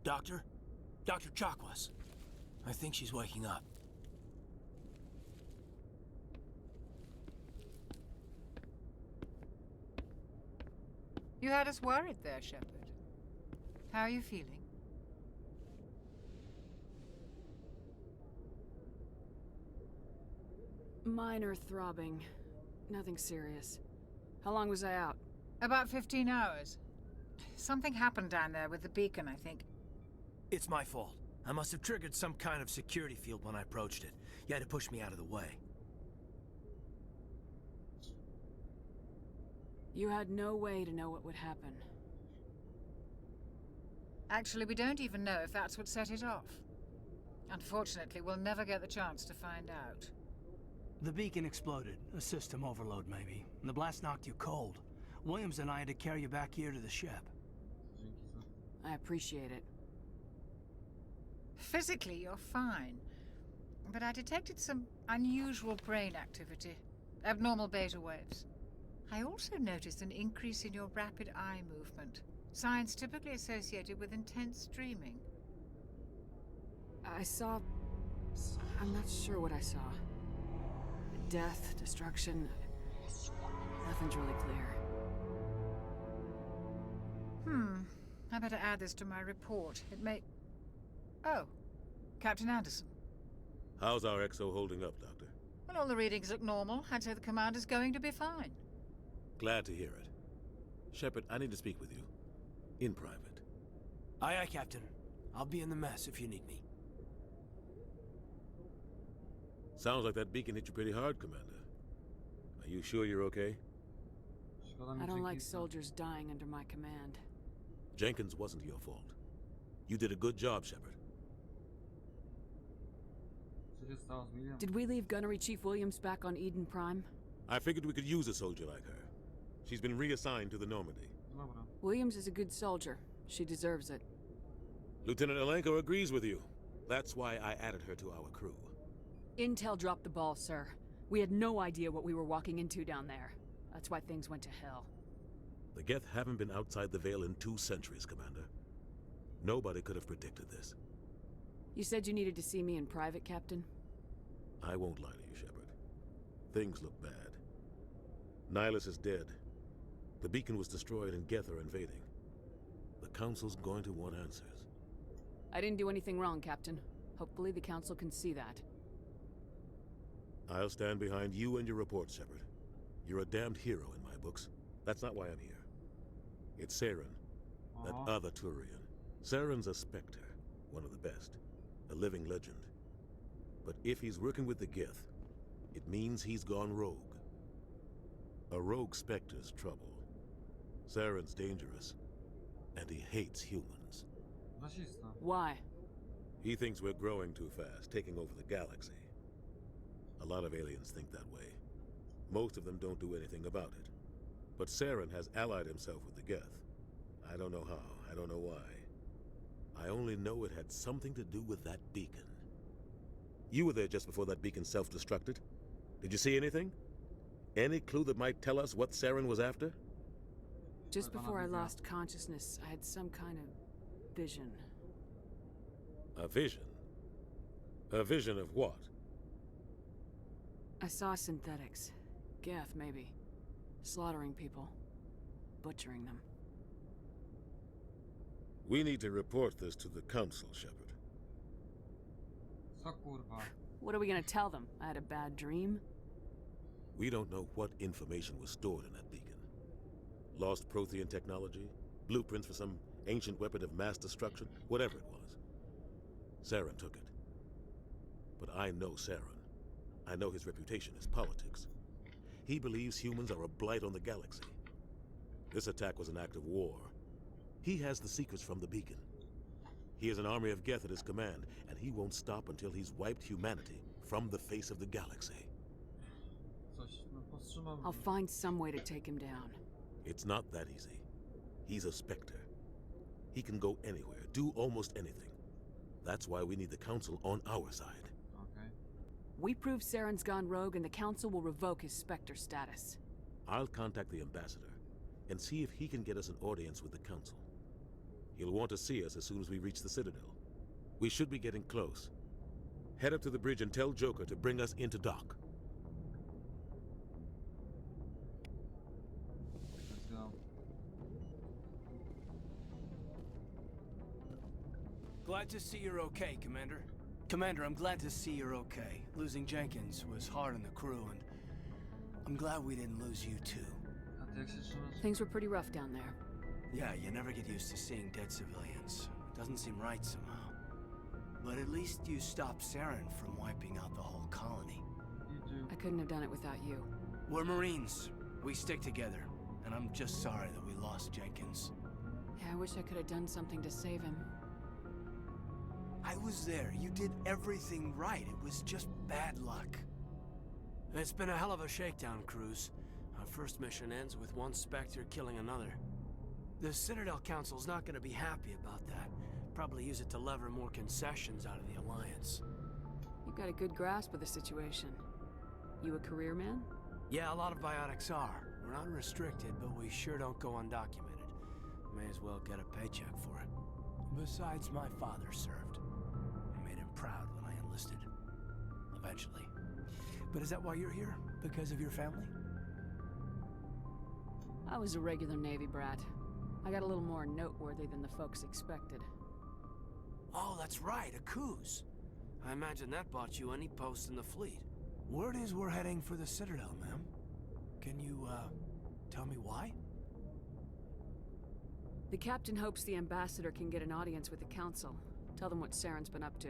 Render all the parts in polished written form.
Doctor? Dr. Chakwas. I think she's waking up. You had us worried there, Shepard. How are you feeling? Minor throbbing. Nothing serious. How long was I out? About 15 hours. Something happened down there with the beacon, I think. It's my fault. I must have triggered some kind of security field when I approached it. You had to push me out of the way. You had no way to know what would happen. Actually, we don't even know if that's what set it off. Unfortunately, we'll never get the chance to find out. The beacon exploded. A system overload, maybe. The blast knocked you cold. Williams and I had to carry you back here to the ship. I appreciate it. Physically, you're fine. But I detected some unusual brain activity. Abnormal beta waves. I also noticed an increase in your rapid eye movement. Signs typically associated with intense dreaming. I saw... I'm not sure what I saw. Death, destruction... Nothing's really clear. I better add this to my report. It may... Oh, Captain Anderson. How's our XO holding up, Doctor? Well, all the readings look normal. I'd say the commander's going to be fine. Glad to hear it. Shepard, I need to speak with you. In private. Aye, aye, Captain. I'll be in the mess if you need me. Sounds like that beacon hit you pretty hard, Commander. Are you sure you're okay? I don't like soldiers dying under my command. Jenkins wasn't your fault. You did a good job, Shepard. Did we leave Gunnery Chief Williams back on Eden Prime? I figured we could use a soldier like her. She's been reassigned to the Normandy. Williams is a good soldier. She deserves it. Lieutenant Alenko agrees with you. That's why I added her to our crew. Intel dropped the ball, sir. We had no idea what we were walking into down there. That's why things went to hell. The Geth haven't been outside the Veil in 2 centuries, Commander. Nobody could have predicted this. You said you needed to see me in private, Captain? I won't lie to you, Shepard. Things look bad. Nihilus is dead. The beacon was destroyed and Geth are invading. The Council's going to want answers. I didn't do anything wrong, Captain. Hopefully the Council can see that. I'll stand behind you and your report, Shepard. You're a damned hero in my books. That's not why I'm here. It's Saren, that other Turian. Saren's a Spectre, one of the best. A living legend. But if he's working with the Geth, it means he's gone rogue. A rogue Spectre's trouble. Saren's dangerous, and he hates humans. Why? He thinks we're growing too fast, taking over the galaxy. A lot of aliens think that way. Most of them don't do anything about it. But Saren has allied himself with the Geth. I don't know how, I don't know why. I only know it had something to do with that beacon. You were there just before that beacon self-destructed. Did you see anything? Any clue that might tell us what Saren was after? Just before I lost consciousness, I had some kind of vision. A vision? A vision of what? I saw synthetics. Geth, maybe. Slaughtering people. Butchering them. We need to report this to the Council, Shepard. What are we gonna tell them? I had a bad dream? We don't know what information was stored in that beacon. Lost Prothean technology? Blueprints for some ancient weapon of mass destruction? Whatever it was. Saren took it. But I know Saren. I know his reputation is politics. He believes humans are a blight on the galaxy. This attack was an act of war. He has the secrets from the beacon. He has an army of Geth at his command, and he won't stop until he's wiped humanity from the face of the galaxy. I'll find some way to take him down. It's not that easy. He's a Spectre. He can go anywhere, do almost anything. That's why we need the Council on our side. We prove Saren's gone rogue and the Council will revoke his Spectre status. I'll contact the Ambassador and see if he can get us an audience with the Council. He'll want to see us as soon as we reach the Citadel. We should be getting close. Head up to the bridge and tell Joker to bring us into dock. Let's go. Glad to see you're okay, Commander. Commander, I'm glad to see you're okay. Losing Jenkins was hard on the crew, and I'm glad we didn't lose you too. A ty jak się czujesz? Things were pretty rough down there. Yeah, you never get used to seeing dead civilians. It doesn't seem right somehow. But at least you stopped Saren from wiping out the whole colony. You do. I couldn't have done it without you. We're Marines. We stick together. And I'm just sorry that we lost Jenkins. Yeah, I wish I could have done something to save him. I was there. You did everything right. It was just bad luck. It's been a hell of a shakedown, Cruz. Our first mission ends with one Spectre killing another. The Citadel Council's not gonna be happy about that. Probably use it to lever more concessions out of the Alliance. You've got a good grasp of the situation. You a career man? Yeah, a lot of biotics are. We're not restricted, but we sure don't go undocumented. May as well get a paycheck for it. Besides, my father served. I made him proud when I enlisted. Eventually. But is that why you're here? Because of your family? I was a regular Navy brat. I got a little more noteworthy than the folks expected. Oh, that's right, a cruise. I imagine that bought you any post in the fleet. Word is we're heading for the Citadel, ma'am. Can you, tell me why? The captain hopes the ambassador can get an audience with the council. Tell them what Saren's been up to.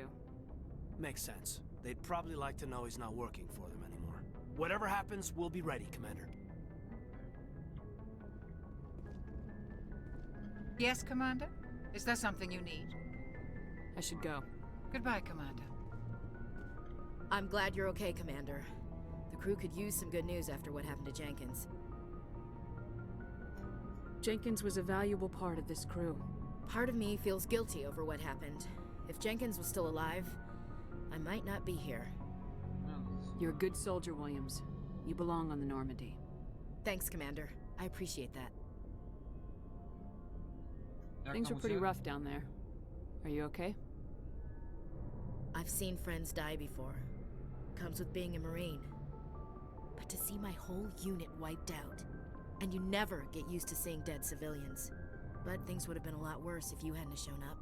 Makes sense. They'd probably like to know he's not working for them anymore. Whatever happens, we'll be ready, Commander. Yes, Commander? Is there something you need? I should go. Goodbye, Commander. I'm glad you're okay, Commander. The crew could use some good news after what happened to Jenkins. Jenkins was a valuable part of this crew. Part of me feels guilty over what happened. If Jenkins was still alive, I might not be here. You're a good soldier, Williams. You belong on the Normandy. Thanks, Commander. I appreciate that. Jak Things tam were u pretty ciebie? rough down there. Are you okay? I've seen friends die before. Comes with being a Marine. But to see my whole unit wiped out, and you never get used to seeing dead civilians. But things would have been a lot worse if you hadn't shown up.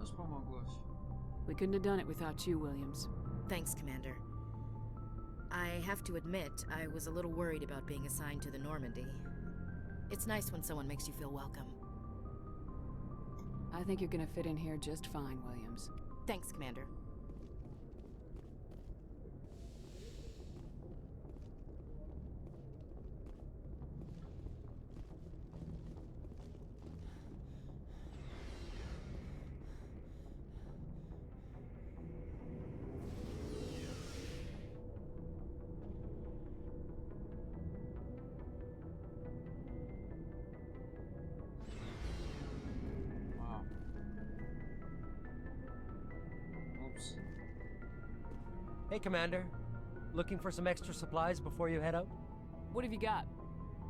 Aż pomogłeś. We couldn't have done it without you, Williams. Thanks, Commander. I have to admit, I was a little worried about being assigned to the Normandy. It's nice when someone makes you feel welcome. I think you're gonna fit in here just fine, Williams. Thanks, Commander. Wow. Oops. Hey, Commander. Looking for some extra supplies before you head out? What have you got?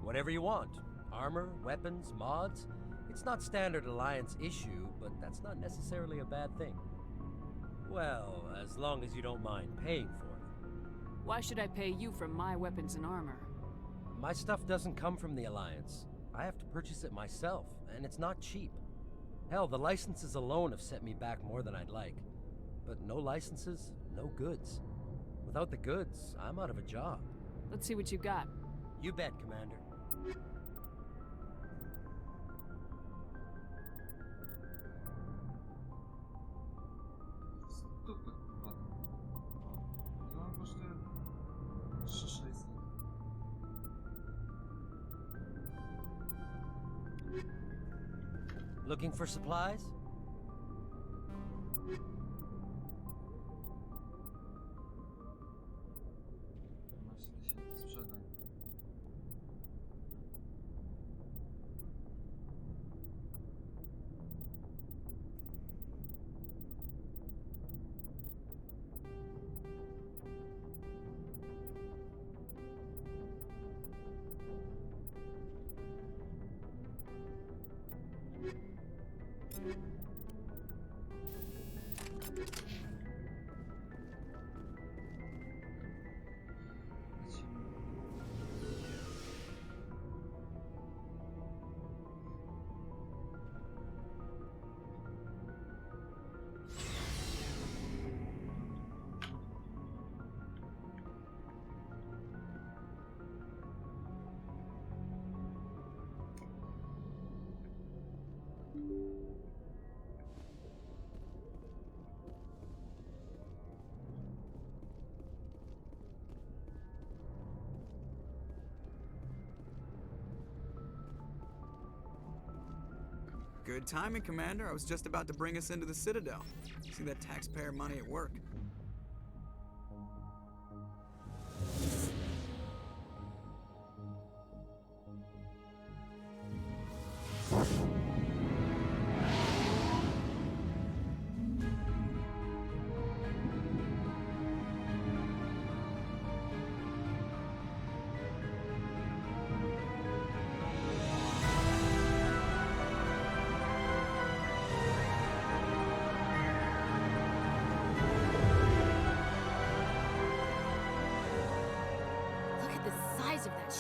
Whatever you want. Armor, weapons, mods. It's not standard Alliance issue, but that's not necessarily a bad thing. Well, as long as you don't mind paying for them. Why should I pay you for my weapons and armor? My stuff doesn't come from the Alliance. I have to purchase it myself, and it's not cheap. Hell, the licenses alone have set me back more than I'd like. But no licenses, no goods. Without the goods, I'm out of a job. Let's see what you got. You bet, Commander. Stupy, kurwa. No, kosztuje 3600. Looking for supplies? Masz 1000 sprzedaj. Good timing, Commander. I was just about to bring us into the Citadel. See that taxpayer money at work.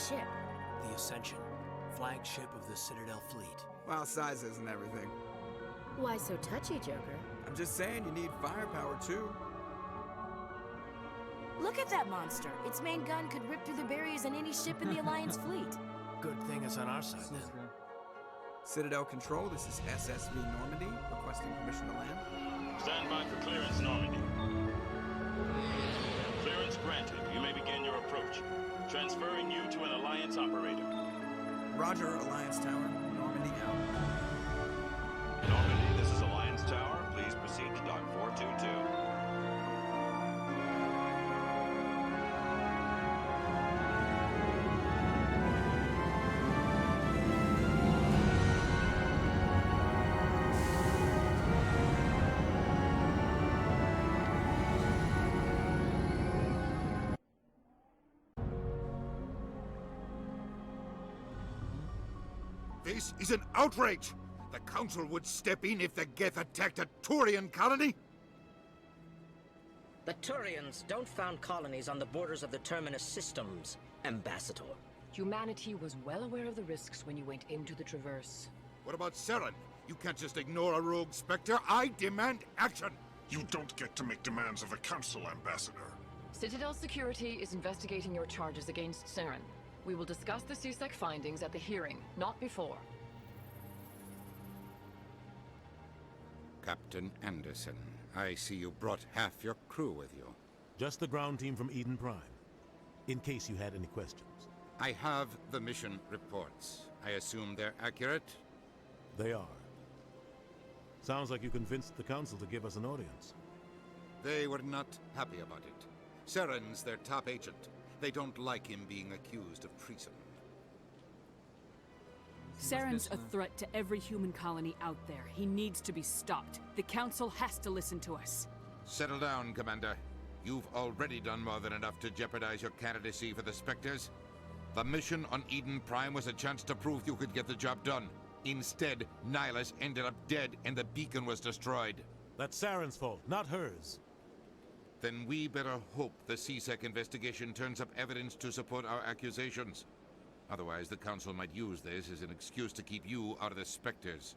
Ship. The Ascension, flagship of the Citadel fleet. Well, size isn't everything. Why so touchy, Joker? I'm just saying you need firepower too. Look at that monster. Its main gun could rip through the barriers in any ship in the Alliance fleet. Good thing it's on our side then. Citadel Control, this is SSV Normandy, requesting permission to land. Stand by for clearance, Normandy. Clearance granted. You may begin your approach. Transferring you to an Alliance operator. Roger, Alliance Tower. Normandy out. Normandy, this is Alliance Tower. Please proceed to Dock 422. This is an outrage! The Council would step in if the Geth attacked a Turian colony? The Turians don't found colonies on the borders of the Terminus systems, Ambassador. Humanity was well aware of the risks when you went into the Traverse. What about Seren? You can't just ignore a rogue Spectre. I demand action! You don't get to make demands of a Council, Ambassador. Citadel Security is investigating your charges against Seren. We will discuss the CSEC findings at the hearing, not before. Captain Anderson, I see you brought half your crew with you. Just the ground team from Eden Prime, in case you had any questions. I have the mission reports. I assume they're accurate? They are. Sounds like you convinced the Council to give us an audience. They were not happy about it. Seren's their top agent. They don't like him being accused of treason. Saren's a threat to every human colony out there. He needs to be stopped. The Council has to listen to us. Settle down, Commander. You've already done more than enough to jeopardize your candidacy for the Spectres. The mission on Eden Prime was a chance to prove you could get the job done. Instead, Nihilus ended up dead and the beacon was destroyed. That's Saren's fault, not hers. Then we better hope the CSEC investigation turns up evidence to support our accusations. Otherwise, the Council might use this as an excuse to keep you out of the Spectres.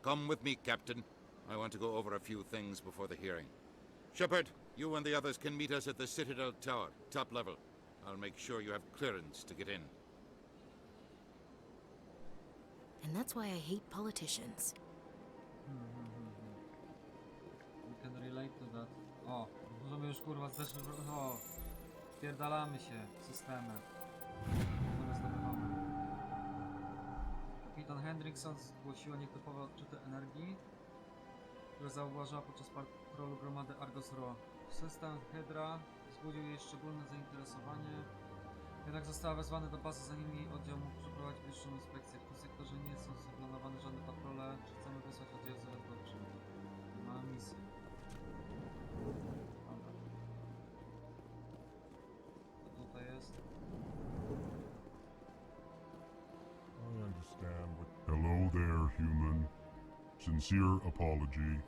Come with me, Captain. I want to go over a few things before the hearing. Shepard, you and the others can meet us at the Citadel Tower, top level. I'll make sure you have clearance to get in. And that's why I hate politicians. We can relate to that. O, możemy już kurwa zeszły. O, spierdalamy się w systemy. Kapitan Hendrickson zgłosiła nietypowe odczyty energii, które zauważyła podczas patrolu gromady Argos Ro. System Hydra wzbudził jej szczególne zainteresowanie, jednak została wezwana do bazy, zanim jej oddział mógł przeprowadzić wyższą inspekcję. W tym sektorze nie są zaplanowane żadne patrole. Czy chcemy wysłać oddział zaradowczy? Ma misję. Dobra. Co tutaj jest? I understand what... Hello there, human. Sincere apology,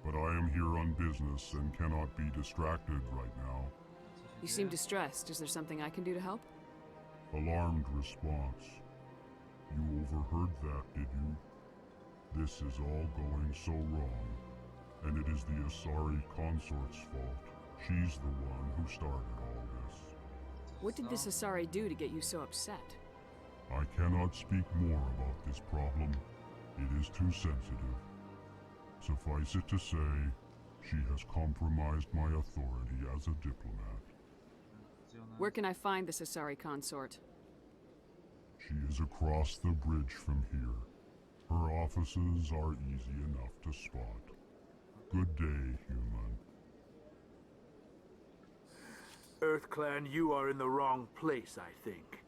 but I am here on business and cannot be distracted right now. You seem distressed. Is there something I can do to help? Alarmed response. You overheard that, did you? This is all going so wrong, and it is the Asari consort's fault. She's the one who started all this. What did this Asari do to get you so upset? I cannot speak more about this problem. It is too sensitive. Suffice it to say, she has compromised my authority as a diplomat. Where can I find this Asari consort? She is across the bridge from here. Her offices are easy enough to spot. Good day, human. EarthClan, you are in the wrong place, I think.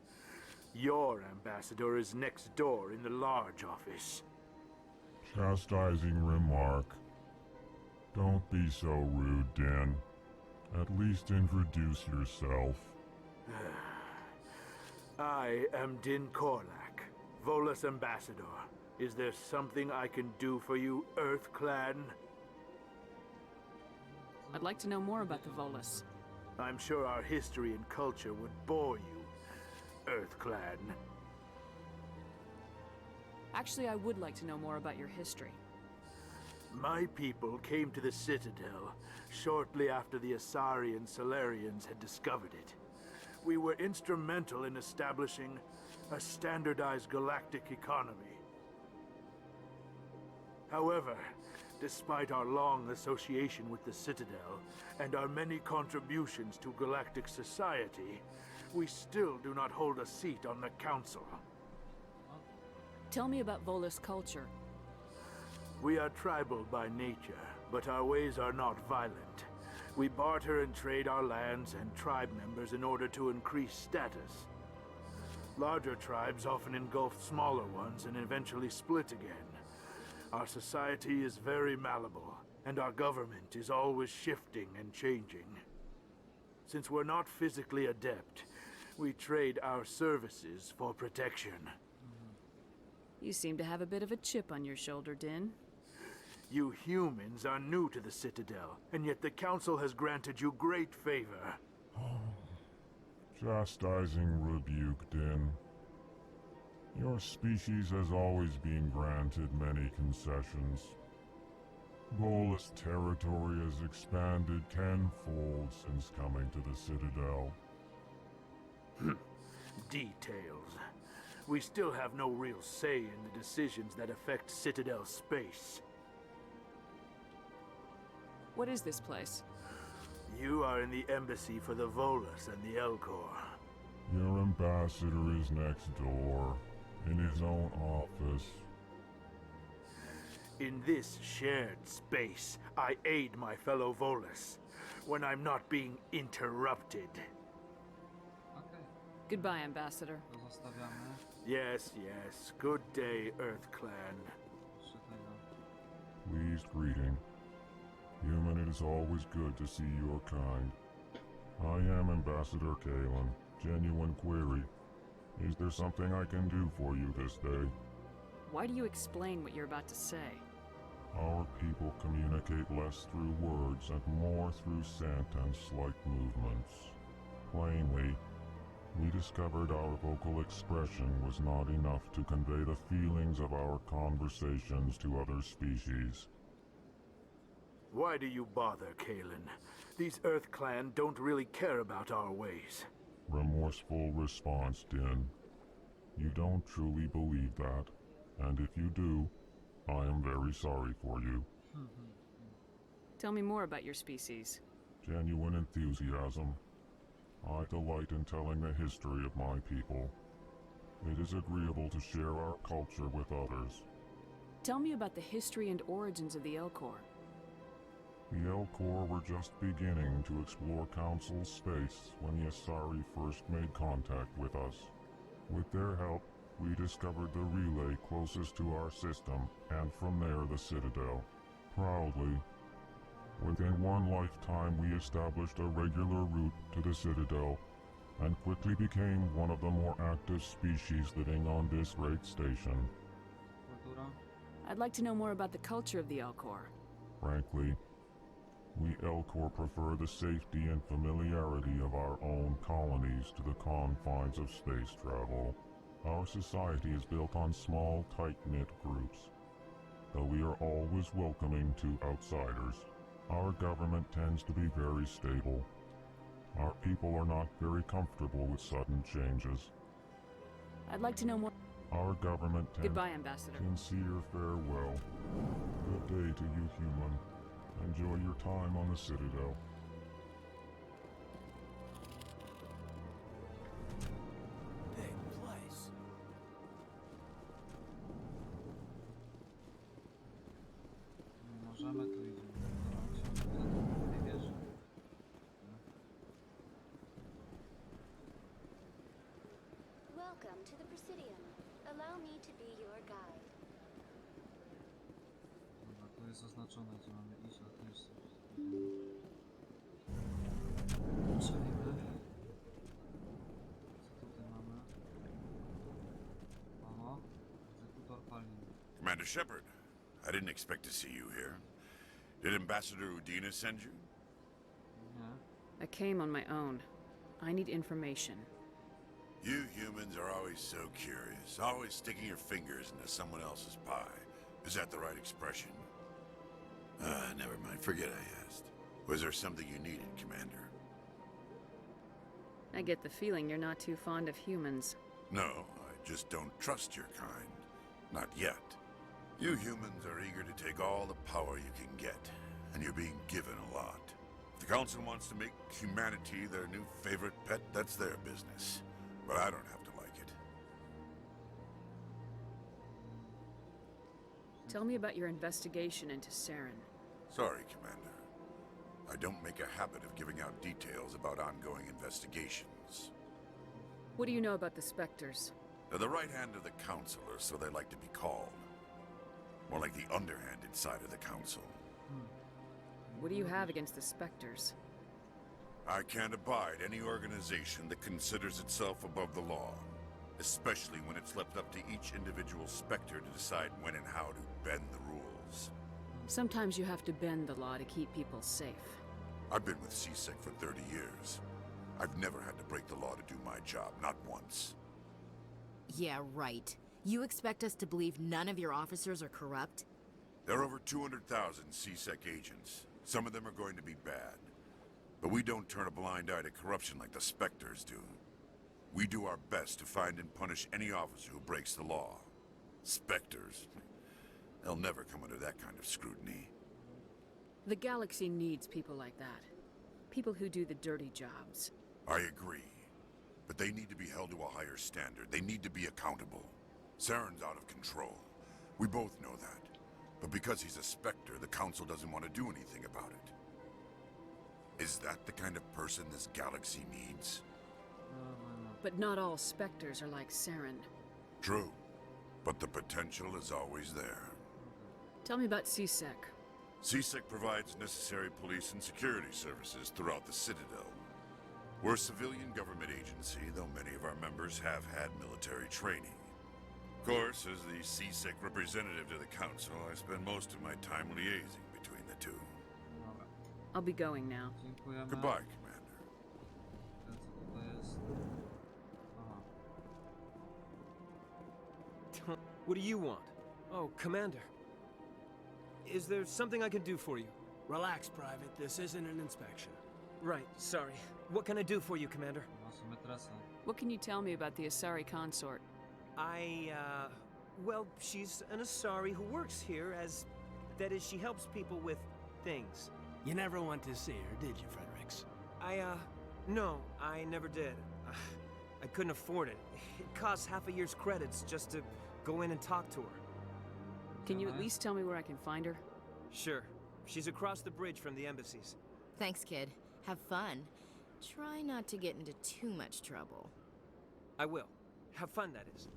Your ambassador is next door in the large office. Chastising remark. Don't be so rude, Din. At least introduce yourself. I am Din Korlak, Volus ambassador. Is there something I can do for you, EarthClan? I'd like to know more about the Volus. I'm sure our history and culture would bore you, EarthClan. Actually, I would like to know more about your history. My people came to the Citadel shortly after the Asari and Solarians had discovered it. We were instrumental in establishing a standardized galactic economy. However, despite our long association with the Citadel and our many contributions to galactic society, we still do not hold a seat on the Council. Tell me about Volus culture. We are tribal by nature, but our ways are not violent. We barter and trade our lands and tribe members in order to increase status. Larger tribes often engulf smaller ones and eventually split again. Our society is very malleable, and our government is always shifting and changing. Since we're not physically adept, we trade our services for protection. You seem to have a bit of a chip on your shoulder, Din. You humans are new to the Citadel, and yet the Council has granted you great favor. Chastising rebuke, Din. Your species has always been granted many concessions. Volus territory has expanded tenfold since coming to the Citadel. Details. We still have no real say in the decisions that affect Citadel space. What is this place? You are in the embassy for the Volus and the Elcor. Your ambassador is next door, in his own office. In this shared space, I aid my fellow Volus when I'm not being interrupted. Goodbye, Ambassador. Yes, yes. Good day, EarthClan. Pleased greeting. Human, it is always good to see your kind. I am Ambassador Kalen. Genuine query. Is there something I can do for you this day? Why do you explain what you're about to say? Our people communicate less through words and more through scent and slight movements. Plainly, we discovered our vocal expression was not enough to convey the feelings of our conversations to other species. Why do you bother, Kalen? These EarthClan don't really care about our ways. Remorseful response, Din. You don't truly believe that, and if you do, I am very sorry for you. Tell me more about your species. Genuine enthusiasm. I delight in telling the history of my people. It is agreeable to share our culture with others. Tell me about the history and origins of the Elcor. The Elcor were just beginning to explore Council space when the Asari first made contact with us. With their help, we discovered the relay closest to our system, and from there the Citadel. Proudly, within one lifetime we established a regular route to the Citadel, and quickly became one of the more active species living on this great station. I'd like to know more about the culture of the Elcor. Frankly, we Elcor prefer the safety and familiarity of our own colonies to the confines of space travel. Our society is built on small, tight-knit groups. Though we are always welcoming to outsiders, our government tends to be very stable. Our people are not very comfortable with sudden changes. I'd like to know more. Our government tends... Goodbye, Ambassador. Sincere farewell. Good day to you, human. Enjoy your time on the Citadel. Big place. me to be your guide. Dobra, to jest zaznaczone, gdzie mamy iść, ale to jest... Przejdźmy. Co tutaj mamy? Oho, egzekutor paliny. Commander Shepard, I didn't expect to see you here. Did Ambassador Udina send you? I came on my own. I need information. You humans are always so curious, always sticking your fingers into someone else's pie. Is that the right expression? Never mind. Forget I asked. Was there something you needed, Commander? I get the feeling you're not too fond of humans. No, I just don't trust your kind. Not yet. You humans are eager to take all the power you can get, and you're being given a lot. If the Council wants to make humanity their new favorite pet, that's their business. But I don't have to like it. Tell me about your investigation into Saren. Sorry, Commander. I don't make a habit of giving out details about ongoing investigations. What do you know about the Spectres? They're the right hand of the Council, or so they like to be called. More like the underhanded side of the Council. What do you have against the Spectres? I can't abide any organization that considers itself above the law, especially when it's left up to each individual Spectre to decide when and how to bend the rules. Sometimes you have to bend the law to keep people safe. I've been with CSEC for 30 years. I've never had to break the law to do my job, not once. Yeah, right. You expect us to believe none of your officers are corrupt? There are over 200,000 CSEC agents. Some of them are going to be bad. But we don't turn a blind eye to corruption like the Spectres do. We do our best to find and punish any officer who breaks the law. Spectres? They'll never come under that kind of scrutiny. The galaxy needs people like that. People who do the dirty jobs. I agree. But they need to be held to a higher standard. They need to be accountable. Saren's out of control. We both know that. But because he's a Spectre, the Council doesn't want to do anything about it. Is that the kind of person this galaxy needs? But not all Spectres are like Saren. True. But the potential is always there. Tell me about CSEC. CSEC provides necessary police and security services throughout the Citadel. We're a civilian government agency, though many of our members have had military training. Of course, as the CSEC representative to the Council, I spend most of my time liaising between the two. I'll be going now. Goodbye, Commander. What do you want? Oh, Commander. Is there something I can do for you? Relax, Private. This isn't an inspection. Right, sorry. What can I do for you, Commander? What can you tell me about the Asari consort? Well, she's an Asari who works here as... That is, she helps people with things. You never went to see her, did you, Fredericks? No, I never did. I couldn't afford it. It costs half a year's credits just to go in and talk to her. Can you at least tell me where I can find her? Sure. She's across the bridge from the embassies. Thanks, kid. Have fun. Try not to get into too much trouble. I will. Have fun, that is.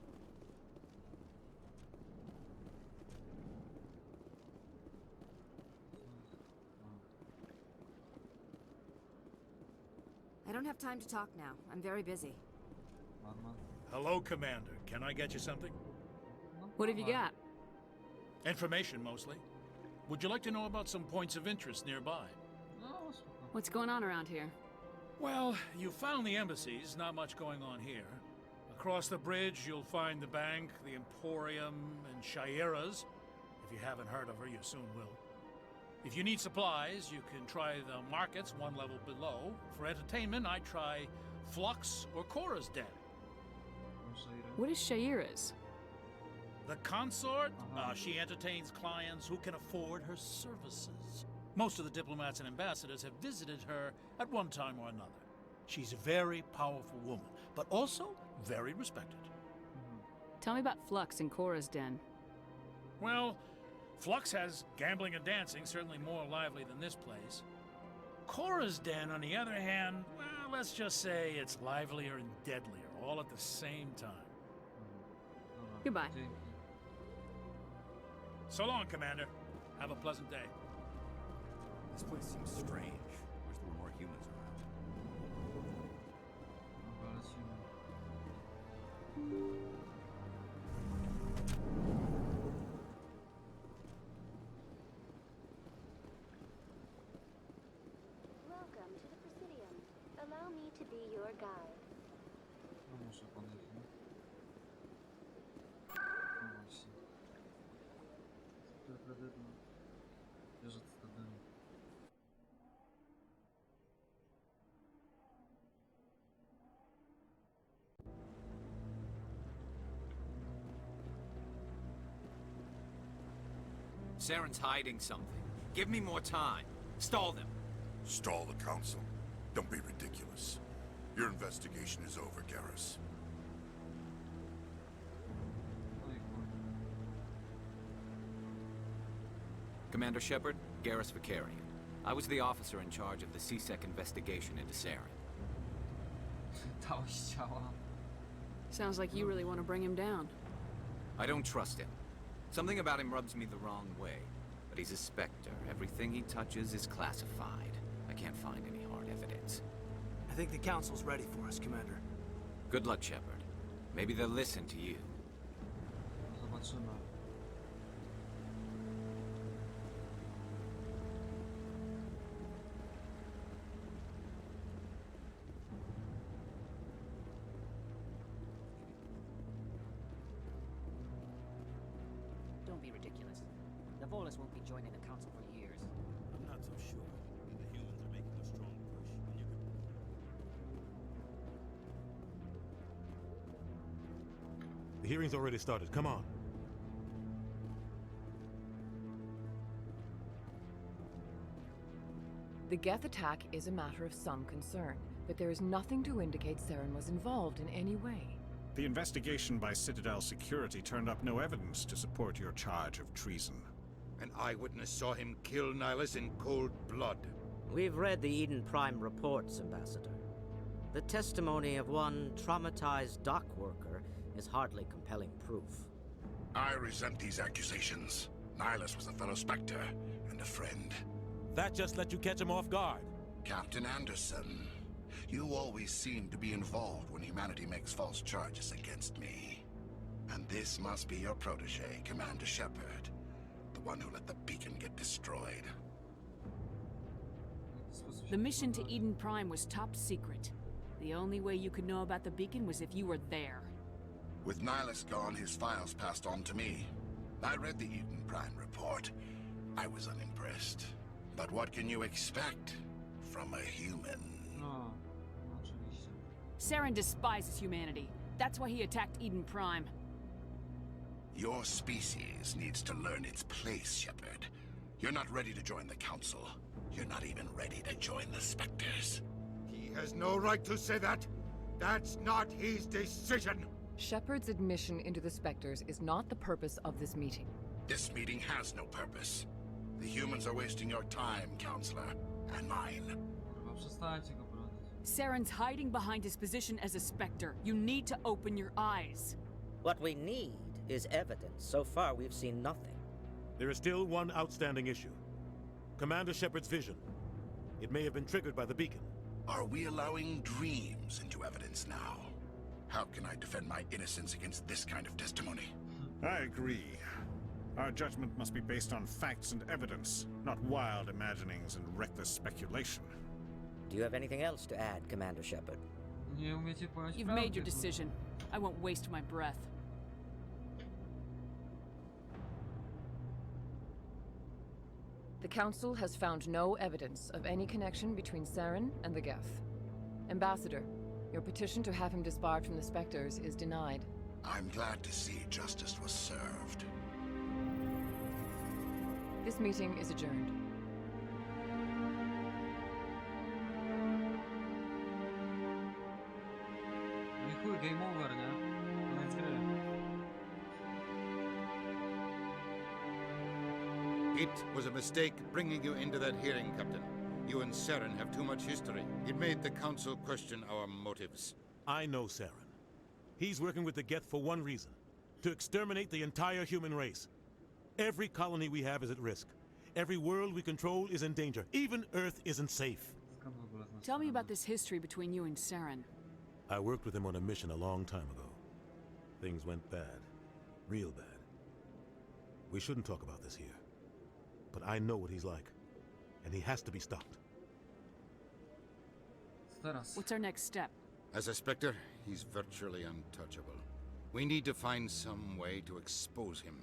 I don't have time to talk now. I'm very busy. Hello, Commander. Can I get you something? What have you got? Information, mostly. Would you like to know about some points of interest nearby? What's going on around here? Well, you found the embassies, not much going on here. Across the bridge, you'll find the bank, the Emporium, and Shaira's. If you haven't heard of her, you soon will. If you need supplies, you can try the markets one level below. For entertainment, I try Flux or Cora's Den. What is Shaira's? The consort? She entertains clients who can afford her services. Most of the diplomats and ambassadors have visited her at one time or another. She's a very powerful woman, but also very respected. Tell me about Flux and Cora's Den. Well, Flux has gambling and dancing, certainly more lively than this place. Cora's Den, on the other hand, well, let's just say it's livelier and deadlier, all at the same time. Goodbye. Dzięki. So long, Commander. Have a pleasant day. This place seems strange. Wish there were more humans around. Dobra, lecimy. Welcome to the Presidium. Allow me to be your guide. No muszę podejść, nie? No właśnie. Cytadela. Wieża Cytadeli. Saren's hiding something. Give me more time. Stall them. Stall the council? Don't be ridiculous. Your investigation is over, Garrus. Commander Shepard, Garrus Vicarian. I was the officer in charge of the CSEC investigation into Saren. Dałeś ciała. Sounds like you really want to bring him down. I don't trust him. Something about him rubs me the wrong way. But he's a Spectre. Everything he touches is classified. I can't find any hard evidence. I think the council's ready for us, Commander. Good luck, Shepard. Maybe they'll listen to you. Zobaczymy. Don't be ridiculous. The Volus won't be joining the council for years. I'm not so sure. The humans are making a strong push, and you could... The hearing's already started. Come on. The Geth attack is a matter of some concern, but there is nothing to indicate Saren was involved in any way. The investigation by Citadel Security turned up no evidence to support your charge of treason. An eyewitness saw him kill Nihilus in cold blood. We've read the Eden Prime reports, Ambassador. The testimony of one traumatized dock worker is hardly compelling proof. I resent these accusations. Nihilus was a fellow Spectre and a friend. That just let you catch him off guard. Captain Anderson, you always seem to be involved when humanity makes false charges against me. And this must be your protege, Commander Shepard. The one who let the beacon get destroyed. The mission to Eden Prime was top secret. The only way you could know about the beacon was if you were there. With Nihilus gone, his files passed on to me. I read the Eden Prime report. I was unimpressed. But what can you expect from a human? No, oczywiście. Saren despises humanity. That's why he attacked Eden Prime. Your species needs to learn its place, Shepard. You're not ready to join the Council. You're not even ready to join the Spectres. He has no right to say that. That's not his decision. Shepard's admission into the Spectres is not the purpose of this meeting. This meeting has no purpose. The humans are wasting your time, Counselor, and mine. Kurwa, przestańcie go bronić. Saren's hiding behind his position as a Spectre. You need to open your eyes. What we need is evidence. So far, we've seen nothing. There is still one outstanding issue. Commander Shepard's vision. It may have been triggered by the beacon. Are we allowing dreams into evidence now? How can I defend my innocence against this kind of testimony? I agree. Our judgment must be based on facts and evidence, not wild imaginings and reckless speculation. Do you have anything else to add, Commander Shepard? Nie umiecie pojąć You've prawdy, made your kurwa. decision. I won't waste my breath. The Council has found no evidence of any connection between Saren and the Geth. Ambassador, your petition to have him disbarred from the Spectres is denied. I'm glad to see justice was served. This meeting is adjourned. No i chuj, game over, nie? Koniec gry. It was a mistake bringing you into that hearing, Captain. You and Saren have too much history. It made the Council question our motives. I know Saren. He's working with the Geth for one reason. To exterminate the entire human race. Every colony we have is at risk. Every world we control is in danger. Even Earth isn't safe. Tell me about this history between you and Saren. I worked with him on a mission a long time ago. Things went bad. Real bad. We shouldn't talk about this here. But I know what he's like. And he has to be stopped. What's our next step? As a Spectre, he's virtually untouchable. We need to find some way to expose him.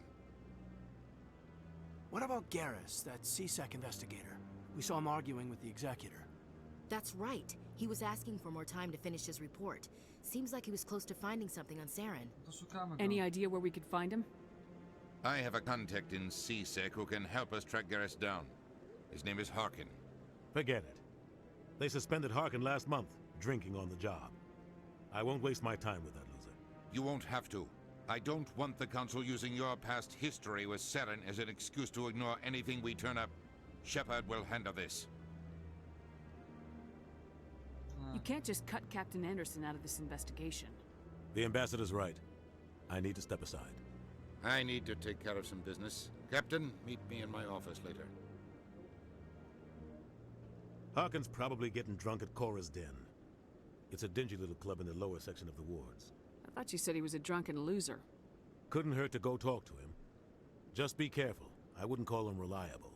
What about Garrus, that CSEC investigator? We saw him arguing with the Executor. That's right. He was asking for more time to finish his report. Seems like he was close to finding something on Saren. Any idea where we could find him? I have a contact in CSEC who can help us track Garrus down. His name is Harkin. Forget it. They suspended Harkin last month, drinking on the job. I won't waste my time with that loser. You won't have to. I don't want the Council using your past history with Saren as an excuse to ignore anything we turn up. Shepard will handle this. You can't just cut Captain Anderson out of this investigation. The Ambassador's right. I need to step aside. I need to take care of some business. Captain, meet me in my office later. Harkin's probably getting drunk at Cora's Den. It's a dingy little club in the lower section of the wards. I thought you said he was a drunken loser. Couldn't hurt to go talk to him. Just be careful. I wouldn't call him reliable.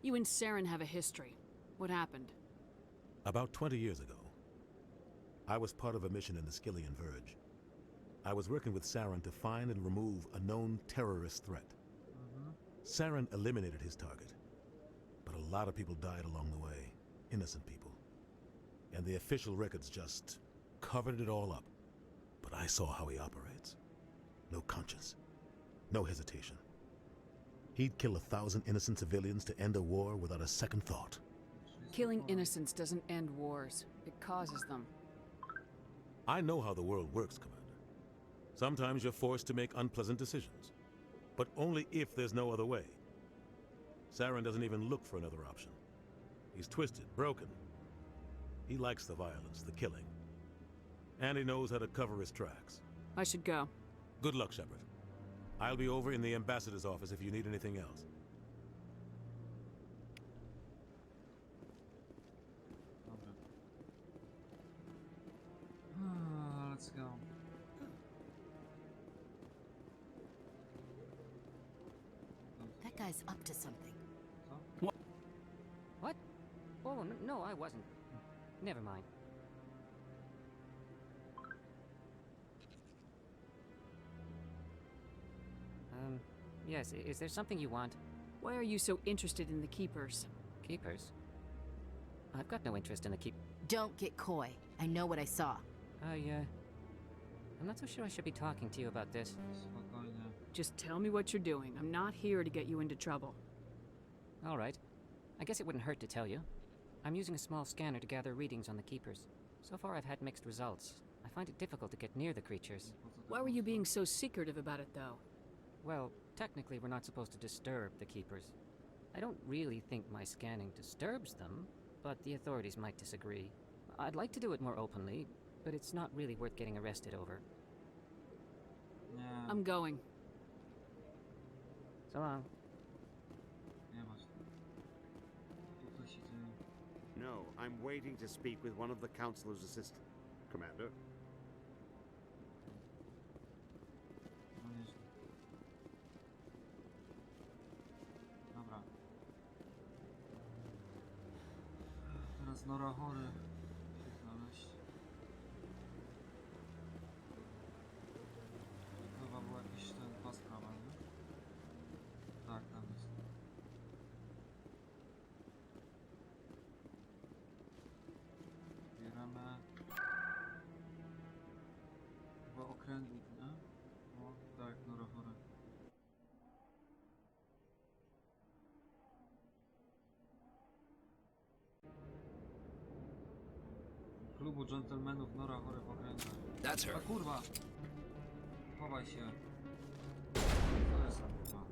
You and Saren have a history. What happened? About 20 years ago, I was part of a mission in the Skillian Verge. I was working with Saren to find and remove a known terrorist threat. Saren eliminated his target, but a lot of people died along the way, innocent people. And the official records just covered it all up. But I saw how he operates. No conscience, no hesitation. He'd kill 1,000 innocent civilians to end a war without a second thought. Killing innocents doesn't end wars. It causes them. I know how the world works, Commander. Sometimes you're forced to make unpleasant decisions, but only if there's no other way. Saren doesn't even look for another option. He's twisted, broken. He likes the violence, the killing. And he knows how to cover his tracks. I should go. Good luck, Shepard. I'll be over in the Ambassador's office if you need anything else. Let's go. That guy's up to something. What? Oh, no, I wasn't. Never mind. Yes, is there something you want? Why are you so interested in the Keepers? Keepers? I've got no interest in the Don't get coy. I know what I saw. I'm not so sure I should be talking to you about this. Just tell me what you're doing. I'm not here to get you into trouble. All right. I guess it wouldn't hurt to tell you. I'm using a small scanner to gather readings on the Keepers. So far I've had mixed results. I find it difficult to get near the creatures. Why were you being so secretive about it, though? Well, technically we're not supposed to disturb the Keepers. I don't really think my scanning disturbs them, but the authorities might disagree. I'd like to do it more openly, but it's not really worth getting arrested over. I'm going. So long. No, I'm waiting to speak with one of the Councilor's assistants. Commander? Dobra. Teraz Nora Hory znaleźć. Chyba był jakiś ten pas prawa, nie? Tak, tam jest. Bieramy chyba okrętnik, nie? O, tak, Nora Hory. Klubu dżentelmenów Nora Hory w okręcie. That's her. A kurwa! Chowaj się. To jest kurwa.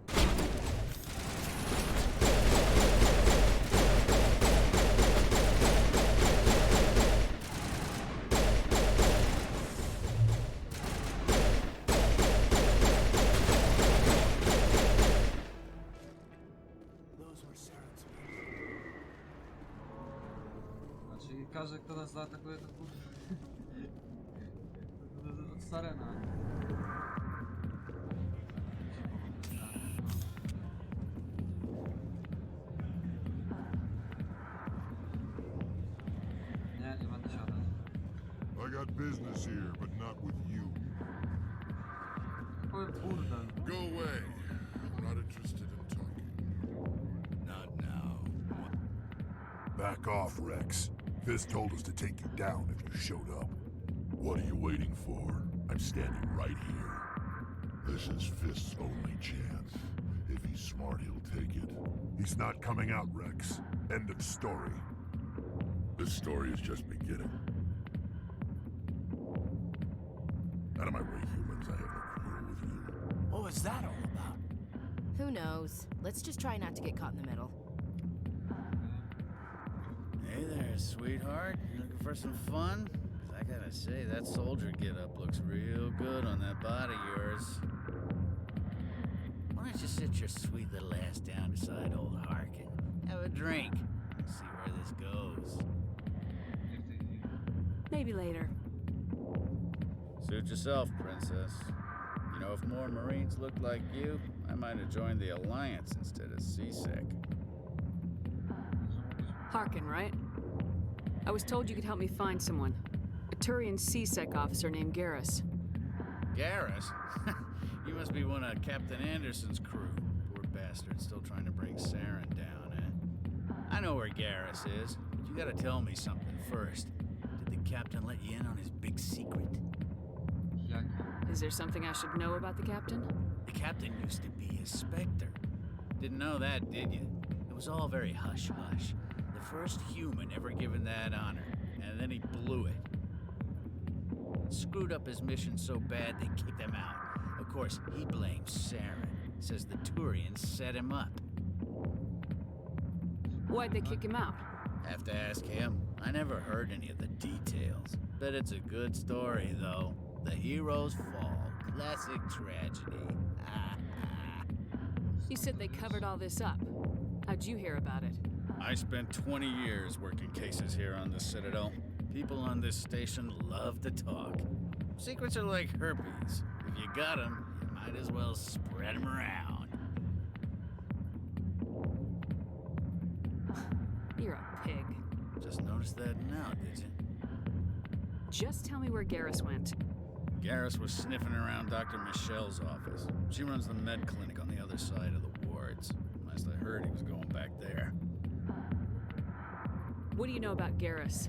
pokaże, kto nas zaatakuje, to kurde. Od Sarena. Nie, nie będę siadać. I got business here, but not with you. Go away. I'm not interested in talking. Not now. Back off, Rex. Fist told us to take you down if you showed up. What are you waiting for? I'm standing right here. This is Fist's only chance. If he's smart, he'll take it. He's not coming out, Rex. End of story. This story is just beginning. Out of my way, humans. I have no quarrel with you. What was that all about? Who knows? Let's just try not to get caught in the middle. Hey there, sweetheart. You looking for some fun? 'Cause I gotta say, that soldier get-up looks real good on that body of yours. Why don't you sit your sweet little ass down beside old Harkin? Have a drink. And see where this goes. Maybe later. Suit yourself, princess. You know, if more Marines looked like you, I might have joined the Alliance instead of CSEC. Harkin, right? I was told you could help me find someone. A Turian CSEC officer named Garrus. Garrus? You must be one of Captain Anderson's crew. Poor bastard, still trying to bring Sarena down, eh? I know where Garrus is, but you gotta tell me something first. Did the captain let you in on his big secret? Is there something I should know about the captain? The captain used to be a Spectre. Didn't know that, did you? It was all very hush-hush. The first human ever given that honor, and then he blew it. Screwed up his mission so bad they kicked him out. Of course, he blames Sarena. Says the Turians set him up. Why'd they kick him out? Have to ask him. I never heard any of the details. Bet it's a good story, though. The heroes fall. Classic tragedy. You said they covered all this up. How'd you hear about it? I spent 20 years working cases here on the Citadel. People on this station love to talk. Secrets are like herpes. If you got them, you might as well spread them around. You're a pig. Just noticed that now, did you? Just tell me where Garrus went. Garrus was sniffing around Dr. Michelle's office. She runs the med clinic on the other side of the wards. Last I heard, he was going back there. What do you know about Garrus?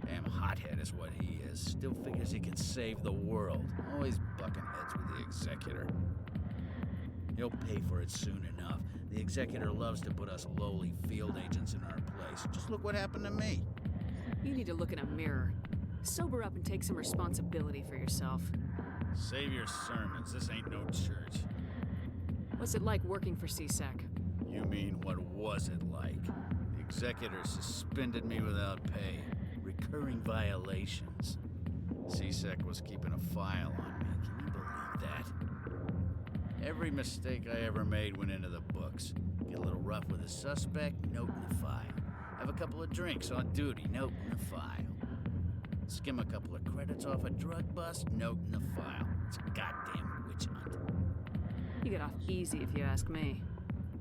Damn hothead is what he is. Still figures he can save the world. Always bucking heads with the Executor. He'll pay for it soon enough. The Executor loves to put us lowly field agents in our place. Just look what happened to me. You need to look in a mirror. Sober up and take some responsibility for yourself. Save your sermons. This ain't no church. What's it like working for CSEC? You mean, what was it like? The Executor suspended me without pay. Recurring violations. CSEC was keeping a file on me. Can you believe that? Every mistake I ever made went into the books. Get a little rough with a suspect, note in the file. Have a couple of drinks on duty, note in the file. Skim a couple of credits off a drug bust, note in the file. It's a goddamn witch hunt. You get off easy if you ask me.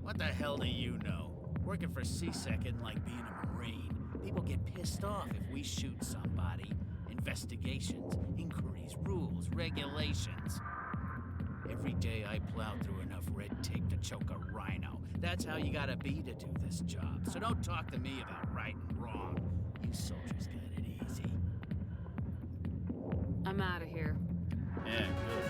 What the hell do you know? Working for CSEC isn't like being a Marine. People get pissed off if we shoot somebody. Investigations, inquiries, rules, regulations. Every day I plow through enough red tape to choke a rhino. That's how you gotta be to do this job. So don't talk to me about right and wrong. You soldiers got it easy. I'm out of here. Yeah, good.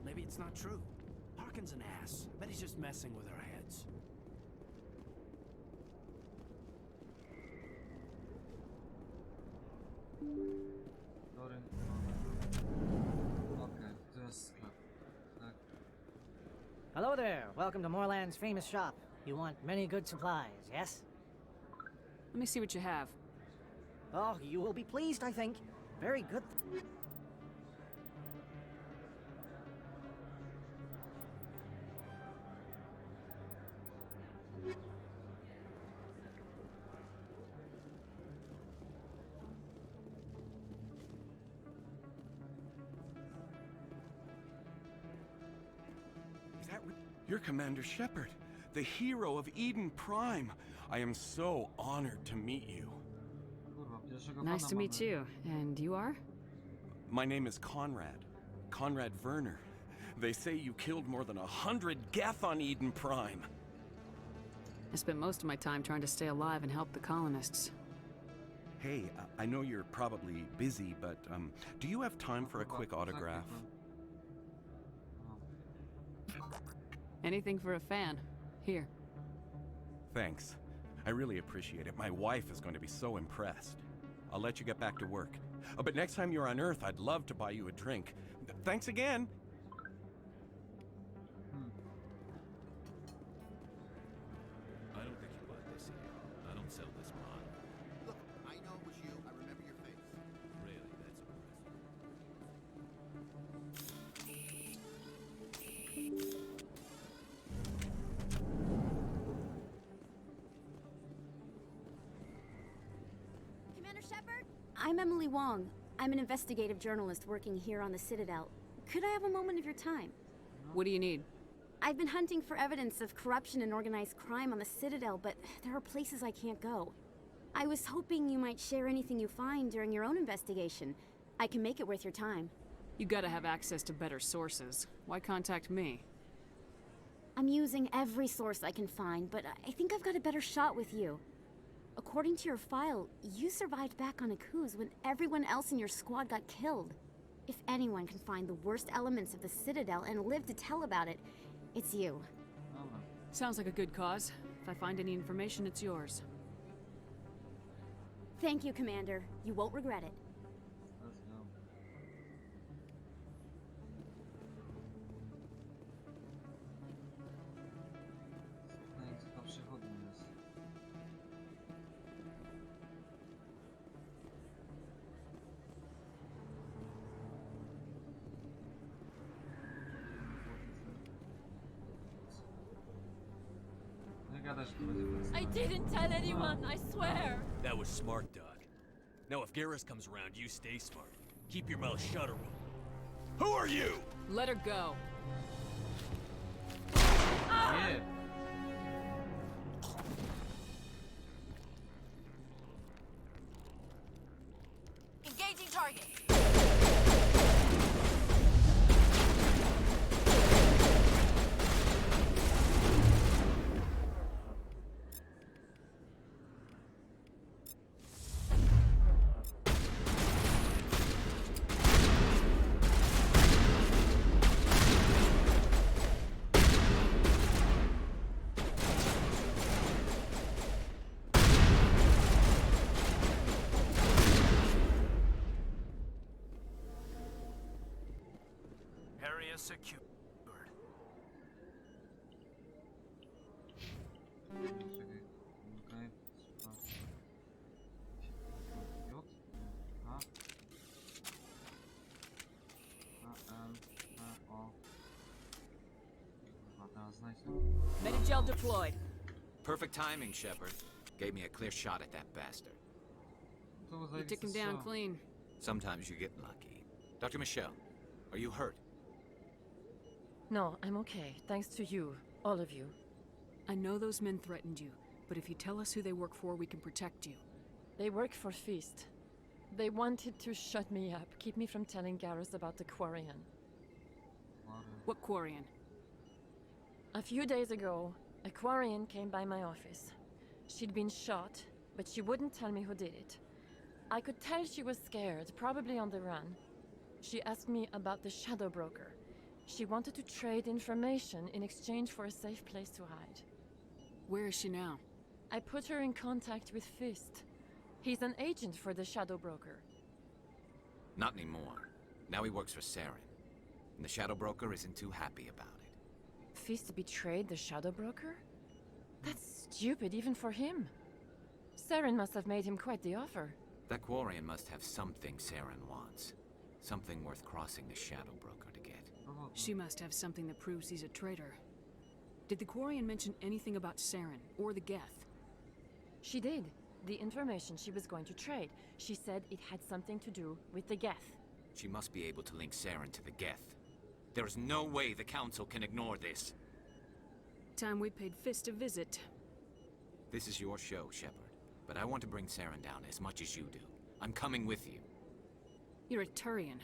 Maybe it's not true. Harkin's an ass. I bet he's just messing with our heads. Sorry. Okej, to jest sklep. there. Welcome to Moorland's famous shop. You want many good supplies, yes? Let me see what you have. Oh, you will be pleased, I think. Very good. You're Commander Shepard, the hero of Eden Prime. I am so honored to meet you. Nice to meet you. And you are? My name is Conrad. Conrad Werner. They say you killed more than 100 Geth on Eden Prime. I spent most of my time trying to stay alive and help the colonists. Hey, I know you're probably busy, but do you have time for a quick autograph? Anything for a fan. Here. Thanks. I really appreciate it. My wife is going to be so impressed. I'll let you get back to work. But next time you're on Earth, I'd love to buy you a drink. Thanks again! I don't think you bought this here. I don't sell this mod. Look, I know it was you. I remember your face. Really, that's impressive. Commander Shepard? I'm Emily Wong. I'm an investigative journalist working here on the Citadel. Could I have a moment of your time? What do you need? I've been hunting for evidence of corruption and organized crime on the Citadel, but there are places I can't go. I was hoping you might share anything you find during your own investigation. I can make it worth your time. You gotta have access to better sources. Why contact me? I'm using every source I can find, but I think I've got a better shot with you. According to your file, you survived back on Akuz when everyone else in your squad got killed. If anyone can find the worst elements of the Citadel and live to tell about it, it's you. Sounds like a good cause. If I find any information, it's yours. Thank you, Commander. You won't regret it. Let's go. Co przychodni jest. Nie gadaj, że to będzie I didn't tell anyone, I swear. That was smart, Doc. Now if Garrus comes around, you stay smart. Keep your mouth shut or we'll... Who are you? Let her go. Yeah. Engaging target. Area secured. Czekaj. Okej. J. A. A. L. A. O. Chyba teraz znajdź to. Metagel deployed. Perfect timing, Shepard. Gave me a clear shot at that bastard. You took him down clean. Sometimes you get lucky. Dr. Michelle, are you hurt? No, I'm okay. Thanks to you. All of you. I know those men threatened you, but if you tell us who they work for, we can protect you. They work for Feast. They wanted to shut me up, keep me from telling Garrus about the Quarian. What Quarian? A few days ago, a Quarian came by my office. She'd been shot, but she wouldn't tell me who did it. I could tell she was scared, probably on the run. She asked me about the Shadow Broker. She wanted to trade information in exchange for a safe place to hide. Where is she now? I put her in contact with Fist. He's an agent for the Shadow Broker. Not anymore. Now he works for Sarena. And the Shadow Broker isn't too happy about it. Fist betrayed the Shadow Broker? That's stupid even for him. Saren must have made him quite the offer. That Quarian must have something Saren wants. Something worth crossing the Shadow Broker to get. She must have something that proves he's a traitor. Did the Quarian mention anything about Saren or the Geth? She did. The information she was going to trade. She said it had something to do with the Geth. She must be able to link Saren to the Geth. There is no way the Council can ignore this. Time we paid Fist a visit. This is your show, Shepard. But I want to bring Saren down as much as you do. I'm coming with you. You're a Turian.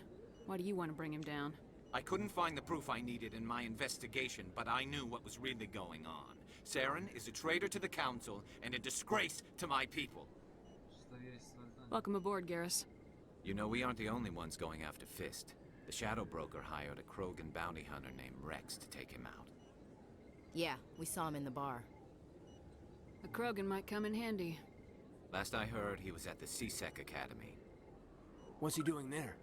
Why do you want to bring him down? I couldn't find the proof I needed in my investigation, but I knew what was really going on. Saren is a traitor to the Council and a disgrace to my people. Welcome aboard, Garrus. You know, we aren't the only ones going after Fist. The Shadow Broker hired a Krogan bounty hunter named Rex to take him out. Yeah, we saw him in the bar. A Krogan might come in handy. Last I heard, he was at the CSEC Academy. What's he doing there?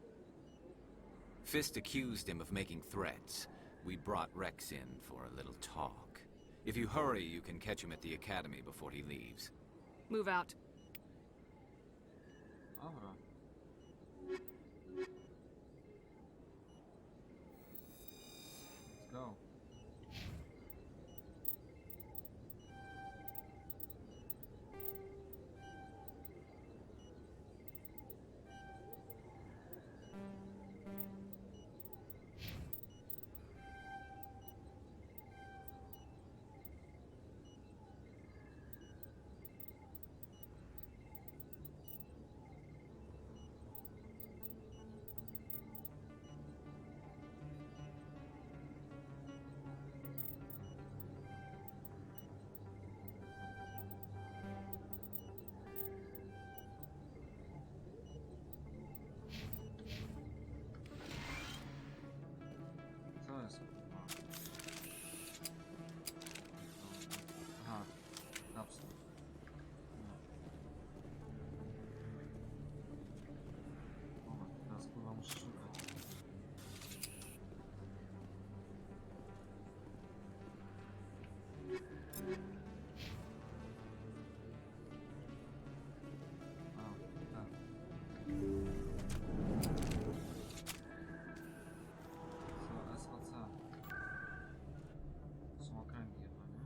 Fist accused him of making threats. We brought Rex in for a little talk. If you hurry, you can catch him at the Academy before he leaves. Move out. Dobra. Let's go. Co jest? Aha, napsy. Moment, teraz kurwa muszę szukać. A, tak. SOC. Są okręgi chyba, nie?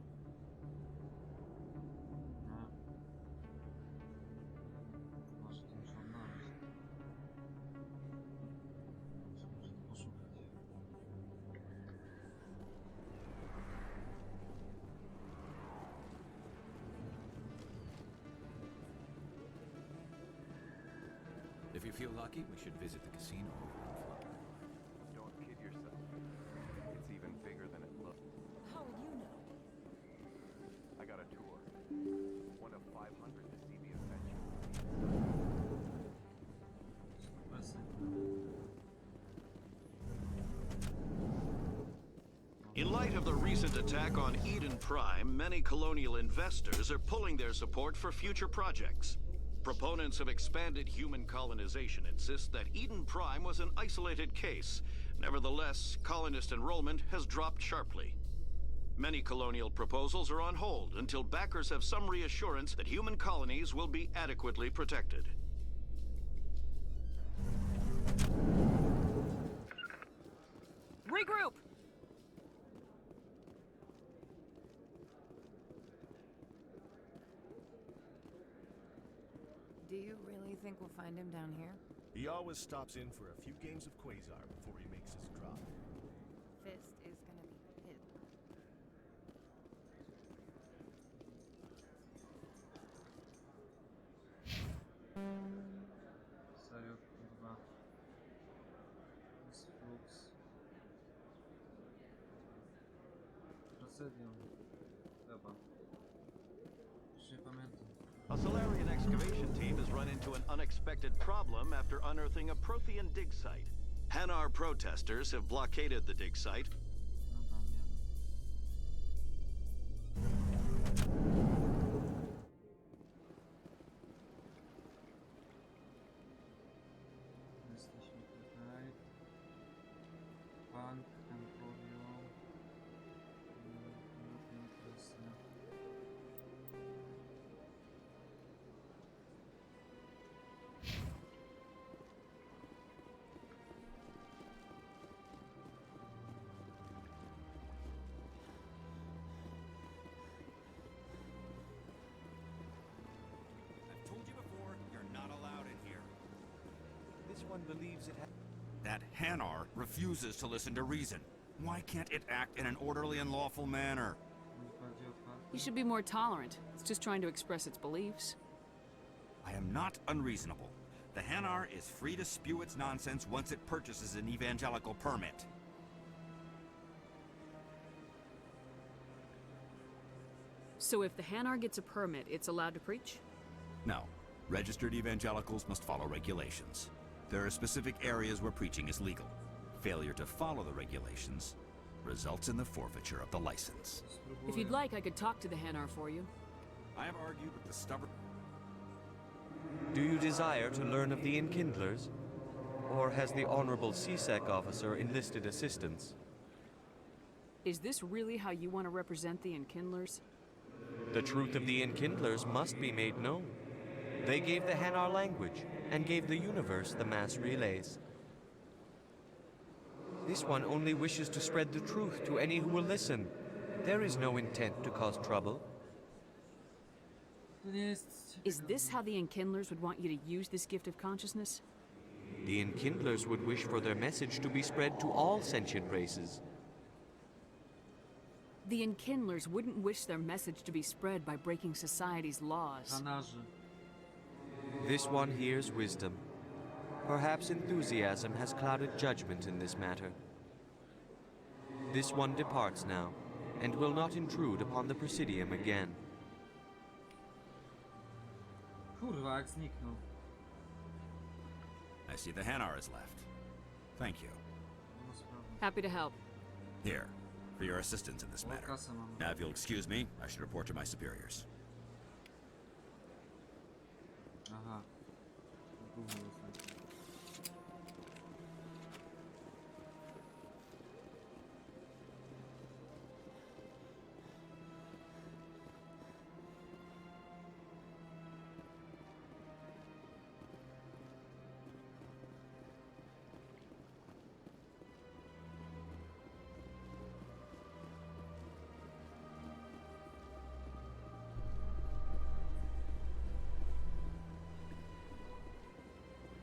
No. Może to muszę odnaleźć. Muszę to poszukać. If you feel lucky, we should visit the casino over in Florida. Don't kid yourself. It's even bigger than it looks. How would you know? I got a tour. One of 500 to see the adventure. In light of the recent attack on Eden Prime, many colonial investors are pulling their support for future projects. Proponents of expanded human colonization insist that Eden Prime was an isolated case. Nevertheless, colonist enrollment has dropped sharply. Many colonial proposals are on hold until backers have some reassurance that human colonies will be adequately protected. Regroup! Do you really think we'll find him down here? He always stops in for a few games of Quasar before he makes his drop. Fist is gonna be hidden. Serio, kurwa. Flux. Procedium. Chyba. Już nie pamiętam. A Solarian excavation team has run into an unexpected problem after unearthing a Prothean dig site. Hanar protesters have blockaded the dig site. Jesteśmy tutaj. Bank, Emporium. one believes it has... That Hanar refuses to listen to reason. Why can't it act in an orderly and lawful manner? You should be more tolerant. It's just trying to express its beliefs. I am not unreasonable. The Hanar is free to spew its nonsense once it purchases an evangelical permit. So if the Hanar gets a permit, it's allowed to preach? No. Registered evangelicals must follow regulations. There are specific areas where preaching is legal. Failure to follow the regulations results in the forfeiture of the license. If you'd like, I could talk to the Hanar for you. I have argued with the stubborn... Do you desire to learn of the Enkindlers? Or has the Honorable CSEC officer enlisted assistance? Is this really how you want to represent the Enkindlers? The truth of the Enkindlers must be made known. They gave the Hanar language, and gave the universe the mass relays. This one only wishes to spread the truth to any who will listen. There is no intent to cause trouble. Is this how the Enkindlers would want you to use this gift of consciousness? The Enkindlers would wish for their message to be spread to all sentient races. The Enkindlers wouldn't wish their message to be spread by breaking society's laws. This one hears wisdom. Perhaps enthusiasm has clouded judgment in this matter. This one departs now, and will not intrude upon the Presidium again. Kurwa, jak zniknął. I see the Hanar is left. Thank you. Happy to help. Here, for your assistance in this matter. Now, if you'll excuse me, I should report to my superiors. Aha.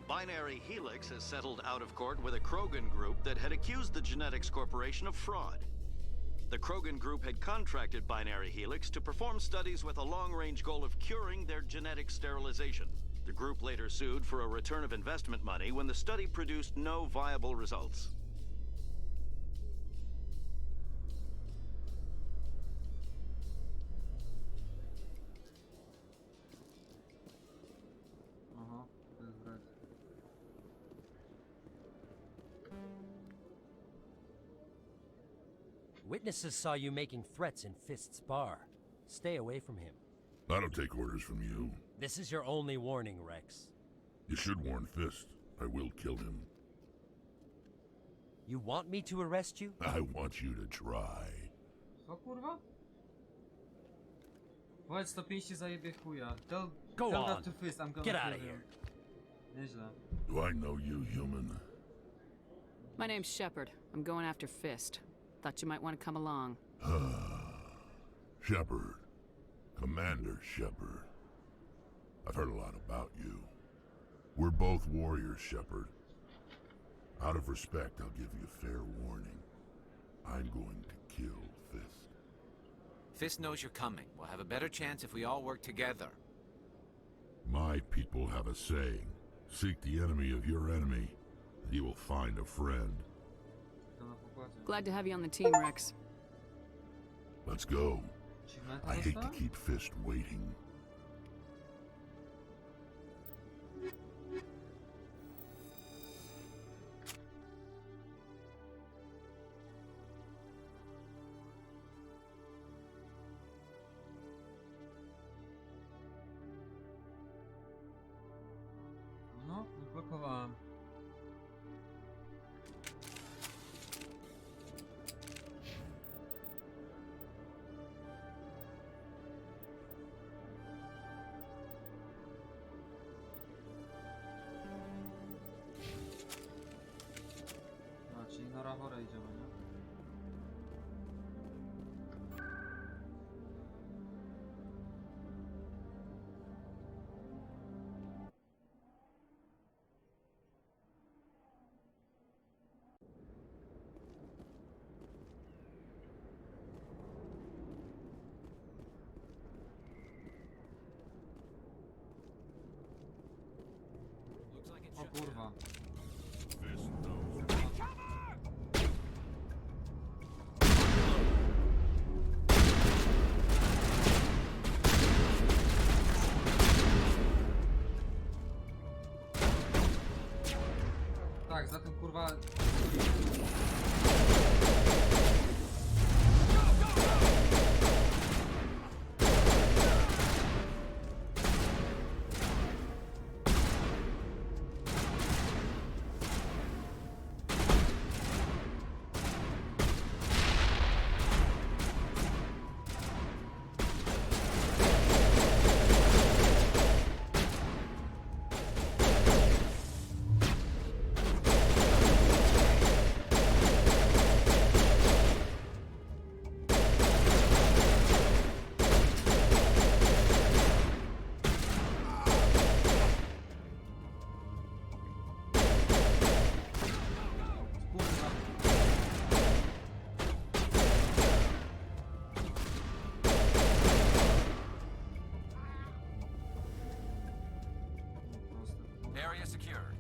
Binary Helix has settled out of court with a Krogan group that had accused the Genetics Corporation of fraud. The Krogan group had contracted Binary Helix to perform studies with a long-range goal of curing their genetic sterilization. The group later sued for a return of investment money when the study produced no viable results. Witnesses saw you making threats in Fist's bar. Stay away from him. I don't take orders from you. This is your only warning, Rex. You should warn Fist. I will kill him. You want me to arrest you? I want you to try. Co kurwa? Powiedz to pięści zajebie chuja. Tell Go that on. to Fist, I'm gonna Get kill out of him. here. Nieźle. Do I know you, human? My name's Shepard. I'm going after Fist. Thought you might want to come along. Shepard. Commander Shepard. I've heard a lot about you. We're both warriors, Shepard. Out of respect, I'll give you fair warning. I'm going to kill Fist. Fist knows you're coming. We'll have a better chance if we all work together. My people have a saying. Seek the enemy of your enemy, and you will find a friend. Glad to have you on the team, Rex. Let's go. I hate to keep Fist waiting. No, zblokowałem. Czyli na Rahorę idziemy, nie? kurwa. Tak, za tym kurwa... Area secured.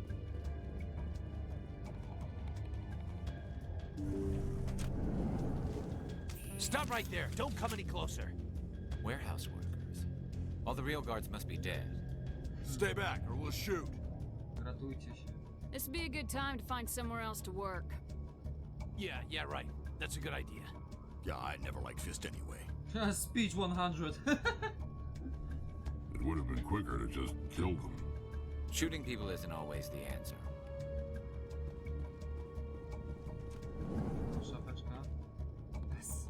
Stop right there. Don't come any closer. Warehouse workers. All the real guards must be dead. Stay back or we'll shoot. Ratujcie się. This would be a good time to find somewhere else to work. Yeah, right. That's a good idea. Yeah, I never liked Fist anyway. Speech 100. It would have been quicker to just kill them. Shooting people isn't always the answer. Szapeczka. Yes.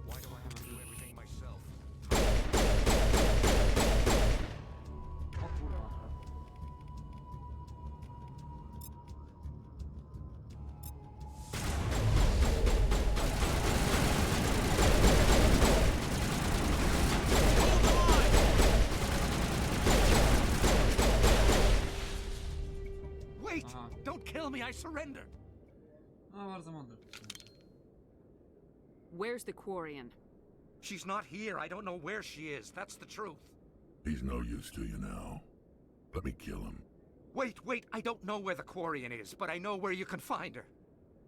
Why do I have to do everything myself? O kurwa. Wait! Don't kill me, I surrender! No, bardzo mądry. Where's the Quarian? She's not here. I don't know where she is. That's the truth. He's no use to you now. Let me kill him. Wait. I don't know where the Quarian is, but I know where you can find her.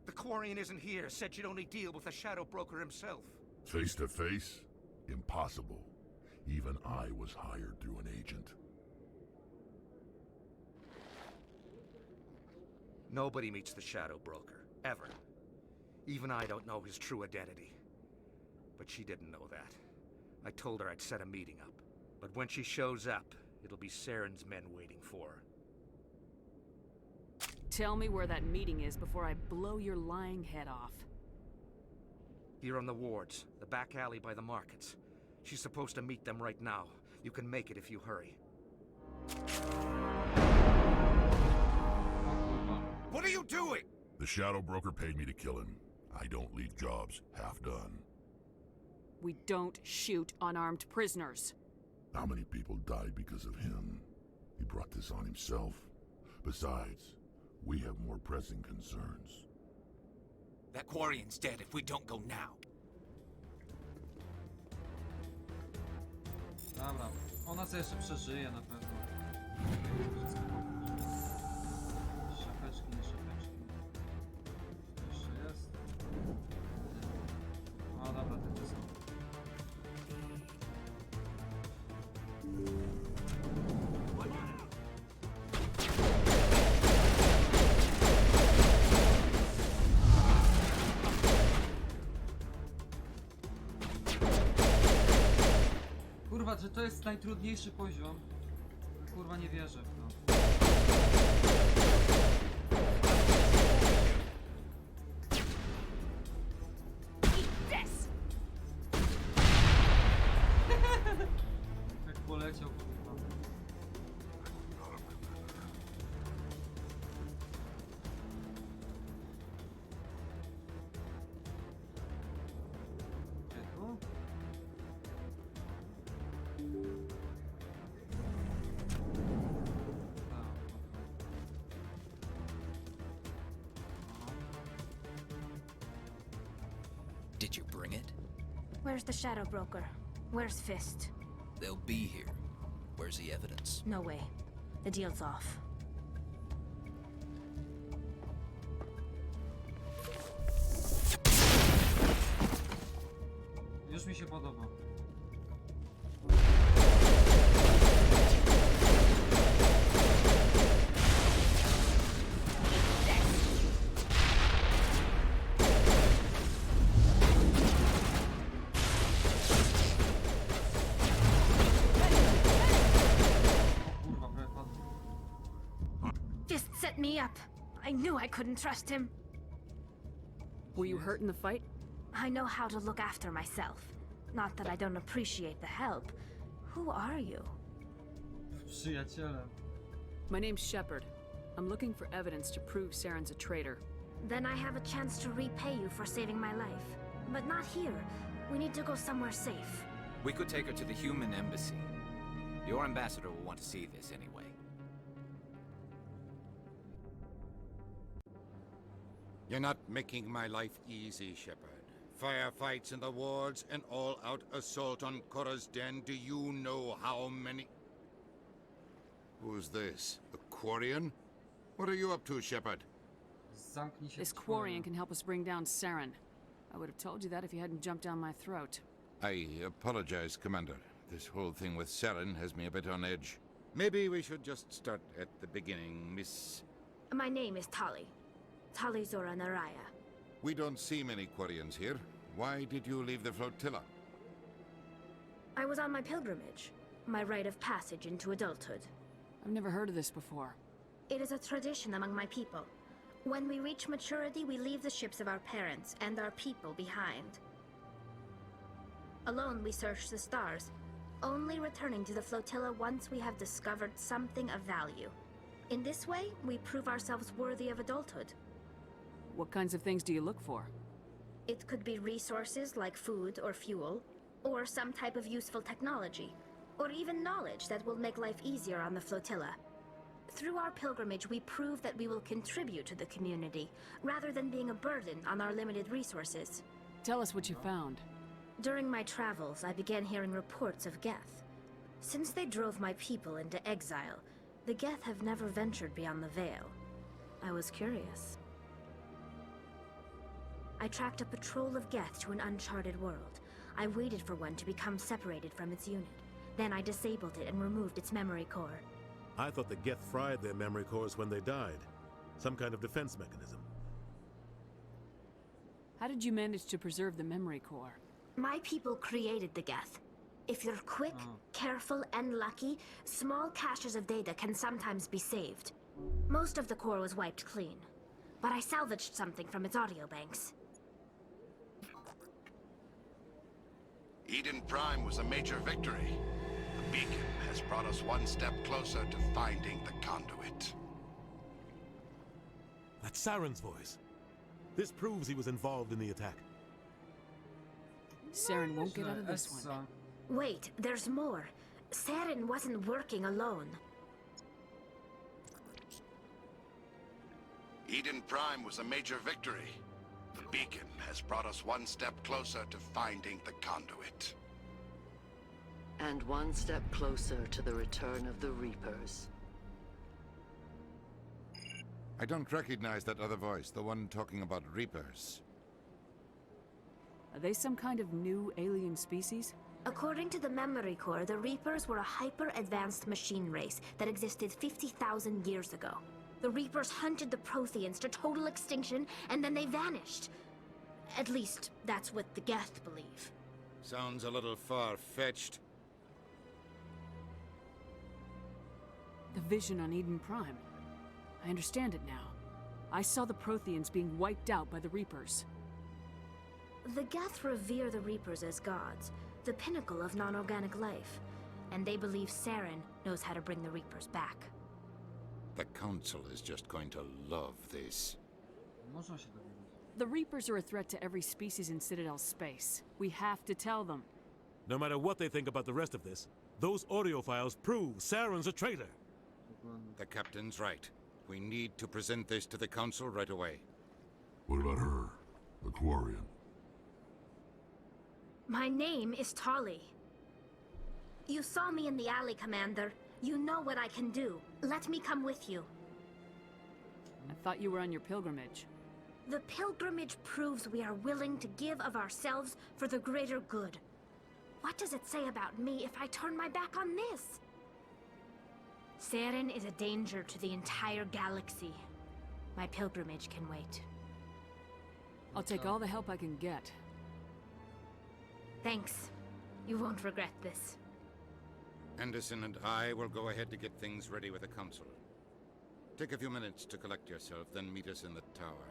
The Quarian isn't here. Said she'd only deal with the Shadow Broker himself. Face to face? Impossible. Even I was hired through an agent. Nobody meets the Shadow Broker. Ever. Even I don't know his true identity. But she didn't know that. I told her I'd set a meeting up. But when she shows up, it'll be Saren's men waiting for her. Tell me where that meeting is before I blow your lying head off. Here on the wards, the back alley by the markets. She's supposed to meet them right now. You can make it if you hurry. What are you doing? The Shadow Broker paid me to kill him. I don't leave jobs half done. We don't shoot unarmed prisoners. How many people died because of him? He brought this on himself. Besides, we have more pressing concerns. That Quarian's dead if we don't go now. Dobra. Ona sobie jeszcze przeżyje na pewno. Szapeczki, nie szapeczki. Jeszcze jest. O dobra, te są. Kurwa, czy to jest najtrudniejszy poziom? Kurwa, nie wierzę w to. Jak poleciał, kurwa. Gdzie tu? Did you bring it? Where's the Shadow Broker? Where's Fist? They'll be here. Where's the evidence? No way. The deal's off. Już mi się podoba. Fist set me up. I knew I couldn't trust him. Were you hurt in the fight? I know how to look after myself. Not that I don't appreciate the help. Who are you? Przyjaciele. My name's Shepard. I'm looking for evidence to prove Saren's a traitor. Then I have a chance to repay you for saving my life. But not here. We need to go somewhere safe. We could take her to the human embassy. Your ambassador will want to see this anyway. You're not making my life easy, Shepard. Firefights in the wards, an all-out assault on Korra's den. Do you know how many... Who's this? A Quarian? What are you up to, Shepard? This Quarian can help us bring down Saren. I would have told you that if you hadn't jumped down my throat. I apologize, Commander. This whole thing with Saren has me a bit on edge. Maybe we should just start at the beginning, Miss... My name is Tali. Tali Zora Naraya. We don't see many Quarians here. Why did you leave the flotilla? I was on my pilgrimage. My rite of passage into adulthood. I've never heard of this before. It is a tradition among my people. When we reach maturity, we leave the ships of our parents and our people behind. Alone, we search the stars, only returning to the flotilla once we have discovered something of value. In this way, we prove ourselves worthy of adulthood. What kinds of things do you look for? It could be resources like food or fuel, or some type of useful technology, or even knowledge that will make life easier on the flotilla. Through our pilgrimage, we prove that we will contribute to the community, rather than being a burden on our limited resources. Tell us what you found. During my travels, I began hearing reports of Geth. Since they drove my people into exile, the Geth have never ventured beyond the Veil. I was curious. I tracked a patrol of Geth to an uncharted world. I waited for one to become separated from its unit. Then I disabled it and removed its memory core. I thought the Geth fried their memory cores when they died. Some kind of defense mechanism. How did you manage to preserve the memory core? My people created the Geth. If you're quick, careful, and lucky, small caches of data can sometimes be saved. Most of the core was wiped clean, but I salvaged something from its audio banks. Eden Prime was a major victory. The beacon has brought us one step closer to finding the conduit. That's Saren's voice. This proves he was involved in the attack. Saren won't get out of this one. Wait, there's more. Saren wasn't working alone. Eden Prime was a major victory. The beacon has brought us one step closer to finding the conduit. And one step closer to the return of the Reapers. I don't recognize that other voice, the one talking about Reapers. Are they some kind of new alien species? According to the memory core, the Reapers were a hyper-advanced machine race that existed 50,000 years ago. The Reapers hunted the Protheans to total extinction, and then they vanished. At least, that's what the Geth believe. Sounds a little far-fetched. The vision on Eden Prime. I understand it now. I saw the Protheans being wiped out by the Reapers. The Geth revere the Reapers as gods, the pinnacle of non-organic life, and they believe Saren knows how to bring the Reapers back. The Council is just going to love this. The Reapers are a threat to every species in Citadel space. We have to tell them. No matter what they think about the rest of this, those audio files prove Saren's a traitor. The Captain's right. We need to present this to the Council right away. What about her? The Quarian? My name is Tali. You saw me in the alley, Commander. You know what I can do. Let me come with you. I thought you were on your pilgrimage. The pilgrimage proves we are willing to give of ourselves for the greater good. What does it say about me if I turn my back on this? Sarena is a danger to the entire galaxy. My pilgrimage can wait. I'll take all the help I can get. Thanks. You won't regret this. Anderson and I will go ahead to get things ready with the Council. Take a few minutes to collect yourself, then meet us in the tower.